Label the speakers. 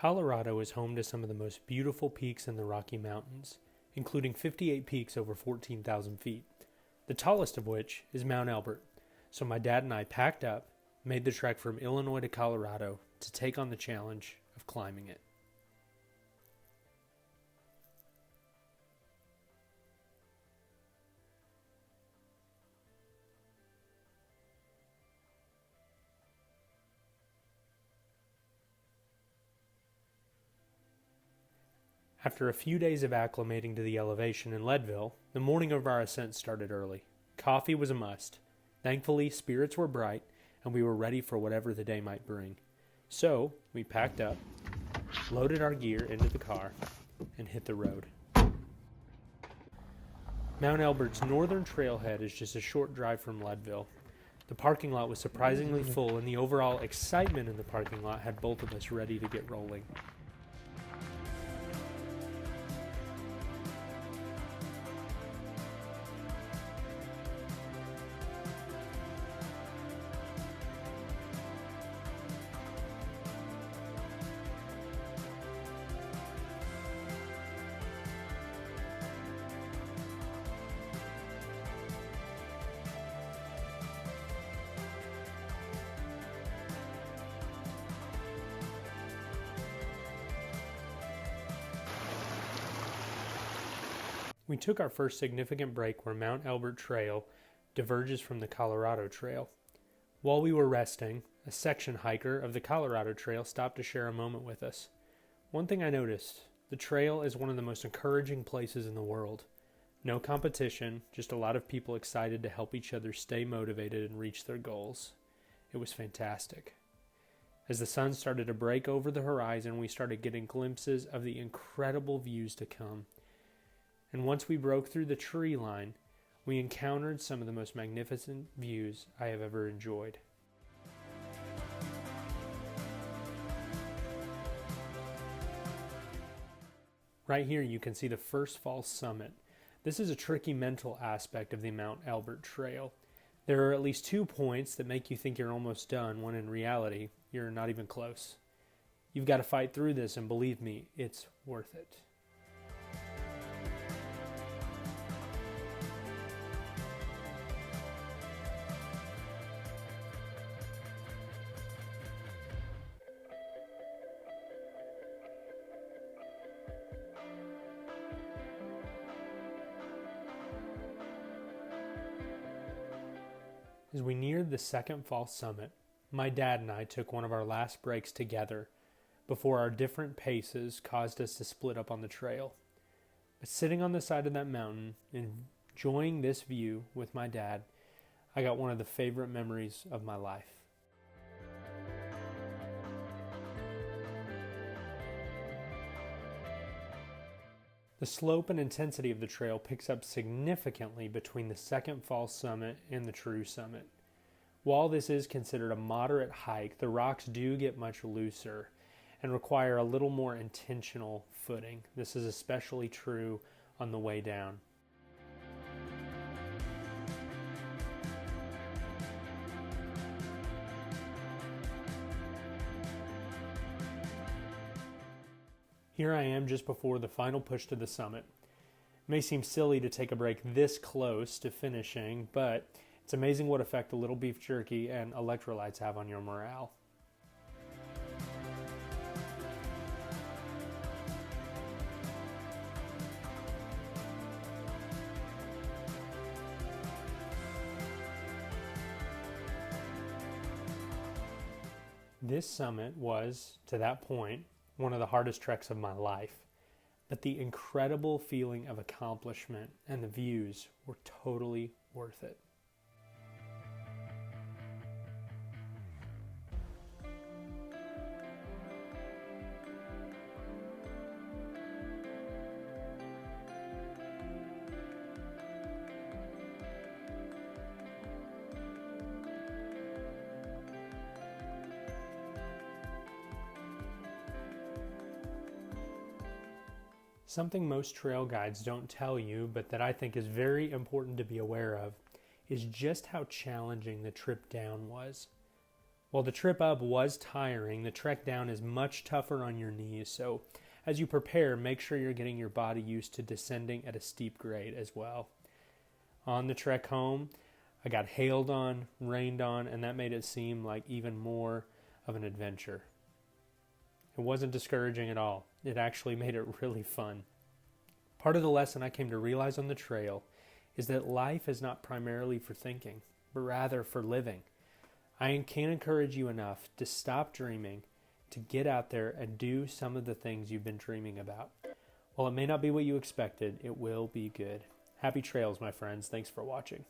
Speaker 1: Colorado is home to some of the most beautiful peaks in the Rocky Mountains, including 58 peaks over 14,000 feet, the tallest of which is Mount Elbert. So my dad and I packed up, made the trek from Illinois to Colorado to take on the challenge of climbing it. After a few days of acclimating to the elevation in Leadville, the morning of our ascent started early. Coffee was a must. Thankfully, spirits were bright, and we were ready for whatever the day might bring. So, we packed up, loaded our gear into the car, and hit the road. Mount Elbert's northern trailhead is just a short drive from Leadville. The parking lot was surprisingly full, and the overall excitement in the parking lot had both of us ready to get rolling. We took our first significant break where Mount Elbert Trail diverges from the Colorado Trail. While we were resting, a section hiker of the Colorado Trail stopped to share a moment with us. One thing I noticed, the trail is one of the most encouraging places in the world. No competition, just a lot of people excited to help each other stay motivated and reach their goals. It was fantastic. As the sun started to break over the horizon, we started getting glimpses of the incredible views to come. And once we broke through the tree line, we encountered some of the most magnificent views I have ever enjoyed. Right here you can see the first false summit. This is a tricky mental aspect of the Mount Elbert Trail. There are at least 2 points that make you think you're almost done when in reality, you're not even close. You've got to fight through this, and believe me, it's worth it. As we neared the second false summit, my dad and I took one of our last breaks together before our different paces caused us to split up on the trail. But sitting on the side of that mountain, enjoying this view with my dad, I got one of the favorite memories of my life. The slope and intensity of the trail picks up significantly between the second false summit and the true summit. While this is considered a moderate hike, the rocks do get much looser and require a little more intentional footing. This is especially true on the way down. Here I am just before the final push to the summit. It may seem silly to take a break this close to finishing, but it's amazing what effect a little beef jerky and electrolytes have on your morale. This summit was, to that point, one of the hardest treks of my life, but the incredible feeling of accomplishment and the views were totally worth it. Something most trail guides don't tell you, but that I think is very important to be aware of, is just how challenging the trip down was. While the trip up was tiring, the trek down is much tougher on your knees, so as you prepare, make sure you're getting your body used to descending at a steep grade as well. On the trek home, I got hailed on, rained on, and that made it seem like even more of an adventure. It wasn't discouraging at all. It actually made it really fun. Part of the lesson I came to realize on the trail is that life is not primarily for thinking, but rather for living. I can't encourage you enough to stop dreaming, to get out there and do some of the things you've been dreaming about. While it may not be what you expected, it will be good. Happy trails, my friends. Thanks for watching.